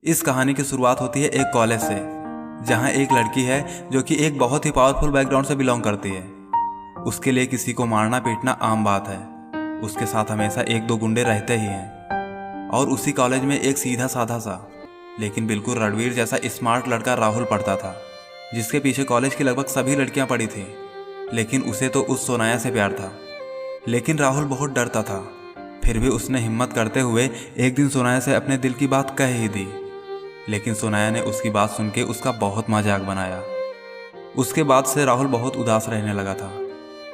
इस कहानी की शुरुआत होती है एक कॉलेज से, जहां एक लड़की है जो कि एक बहुत ही पावरफुल बैकग्राउंड से बिलोंग करती है। उसके लिए किसी को मारना पीटना आम बात है। उसके साथ हमेशा एक दो गुंडे रहते ही हैं। और उसी कॉलेज में एक सीधा साधा सा लेकिन बिल्कुल रणवीर जैसा स्मार्ट लड़का राहुल पढ़ता था, जिसके पीछे कॉलेज की लगभग सभी लड़कियां पड़ी थी। लेकिन उसे तो उस सोनाया से प्यार था। लेकिन राहुल बहुत डरता था। फिर भी उसने हिम्मत करते हुए एक दिन सोनाया से अपने दिल की बात कह ही दी। लेकिन सोनाया ने उसकी बात सुन के उसका बहुत मजाक बनाया। उसके बाद से राहुल बहुत उदास रहने लगा था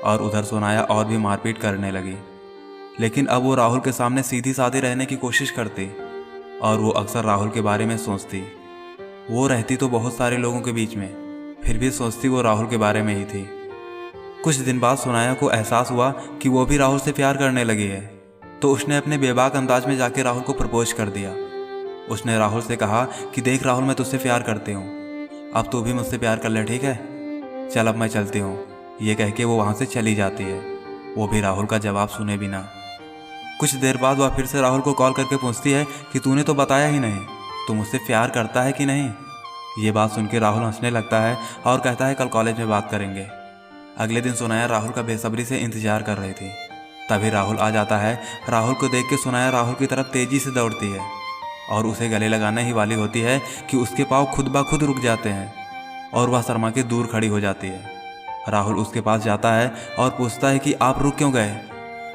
और उधर सोनाया और भी मारपीट करने लगी। लेकिन अब वो राहुल के सामने सीधी सादी रहने की कोशिश करती और वो अक्सर राहुल के बारे में सोचती। वो रहती तो बहुत सारे लोगों के बीच में, फिर भी सोचती वो राहुल के बारे में ही थी। कुछ दिन बाद सोनाया को एहसास हुआ कि वो भी राहुल से प्यार करने लगी है, तो उसने अपने बेबाक अंदाज में जाके राहुल को प्रपोज कर दिया। उसने राहुल से कहा कि देख राहुल, मैं तुझसे प्यार करती हूँ, अब तू भी मुझसे प्यार कर ले, ठीक है? चल अब मैं चलती हूँ। ये कह के वो वहाँ से चली जाती है, वो भी राहुल का जवाब सुने बिना। कुछ देर बाद वह फिर से राहुल को कॉल करके पूछती है कि तूने तो बताया ही नहीं, तू मुझसे प्यार करता है कि नहीं? ये बात सुन के राहुल हंसने लगता है और कहता है कल कॉलेज में बात करेंगे। अगले दिन सोनाया राहुल का बेसब्री से इंतजार कर रही थी। तभी राहुल आ जाता है। राहुल को देख के सोनाया राहुल की तरफ तेजी से दौड़ती है और उसे गले लगाने ही वाली होती है कि उसके पाँव खुद ब खुद रुक जाते हैं और वह शर्मा के दूर खड़ी हो जाती है। राहुल उसके पास जाता है और पूछता है कि आप रुक क्यों गए?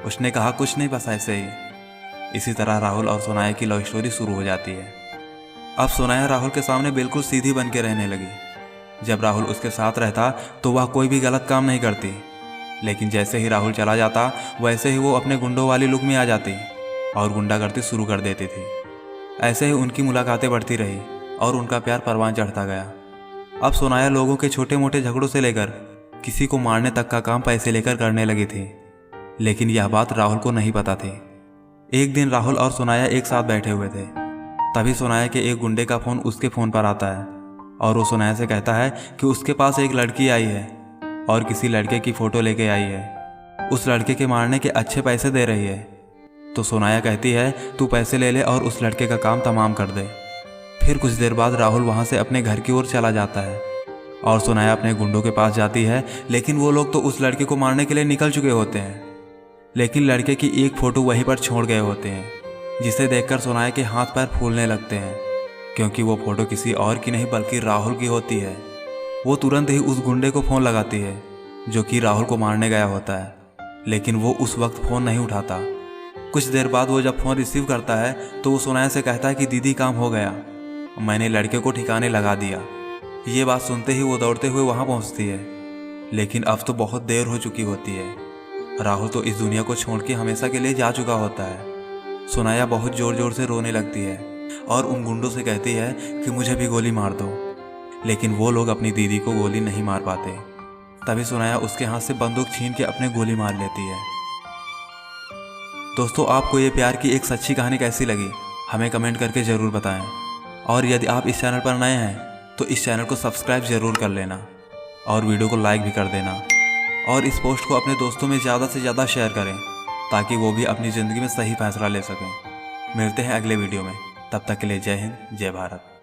उसने कहा कुछ नहीं, बस ऐसे ही। इसी तरह राहुल और सोनाया की लव स्टोरी शुरू हो जाती है। अब सोनाया राहुल के सामने बिल्कुल सीधी बन के रहने लगी। जब राहुल उसके साथ रहता तो वह कोई भी गलत काम नहीं करती, लेकिन जैसे ही राहुल चला जाता वैसे ही वो अपने गुंडों वाली लुक में आ जाती और गुंडागर्दी शुरू कर देती थी। ऐसे ही उनकी मुलाकातें बढ़ती रही और उनका प्यार परवान चढ़ता गया। अब सोनाया लोगों के छोटे मोटे झगड़ों से लेकर किसी को मारने तक का काम पैसे लेकर करने लगी थी। लेकिन यह बात राहुल को नहीं पता थी। एक दिन राहुल और सोनाया एक साथ बैठे हुए थे। तभी सोनाया के एक गुंडे का फ़ोन उसके फ़ोन पर आता है और वो सोनाया से कहता है कि उसके पास एक लड़की आई है और किसी लड़के की फ़ोटो लेके आई है। उस लड़के के मारने के अच्छे पैसे दे रही है। तो सोनाया कहती है तू पैसे ले ले और उस लड़के का काम तमाम कर दे। फिर कुछ देर बाद राहुल वहाँ से अपने घर की ओर चला जाता है और सोनाया अपने गुंडों के पास जाती है। लेकिन वो लोग तो उस लड़के को मारने के लिए निकल चुके होते हैं। लेकिन लड़के की एक फ़ोटो वहीं पर छोड़ गए होते हैं, जिसे देखकर सोनाया के हाथ पैर फूलने लगते हैं, क्योंकि वो फ़ोटो किसी और की नहीं बल्कि राहुल की होती है। वो तुरंत ही उस गुंडे को फ़ोन लगाती है जो कि राहुल को मारने गया होता है, लेकिन वो उस वक्त फ़ोन नहीं उठाता। कुछ देर बाद वो जब फ़ोन रिसीव करता है तो वो सोनाया से कहता है कि दीदी काम हो गया, मैंने लड़के को ठिकाने लगा दिया। ये बात सुनते ही वो दौड़ते हुए वहाँ पहुँचती है, लेकिन अब तो बहुत देर हो चुकी होती है। राहुल तो इस दुनिया को छोड़ के हमेशा के लिए जा चुका होता है। सोनाया बहुत ज़ोर ज़ोर से रोने लगती है और उन गुंडों से कहती है कि मुझे भी गोली मार दो, लेकिन वो लोग अपनी दीदी को गोली नहीं मार पाते। तभी सोनाया उसके हाथ से बंदूक छीन के अपने गोली मार लेती है। दोस्तों, आपको ये प्यार की एक सच्ची कहानी कैसी लगी हमें कमेंट करके ज़रूर बताएं। और यदि आप इस चैनल पर नए हैं तो इस चैनल को सब्सक्राइब ज़रूर कर लेना और वीडियो को लाइक भी कर देना और इस पोस्ट को अपने दोस्तों में ज़्यादा से ज़्यादा शेयर करें ताकि वो भी अपनी ज़िंदगी में सही फैसला ले सकें। मिलते हैं अगले वीडियो में, तब तक के लिए जय हिंद, जय भारत।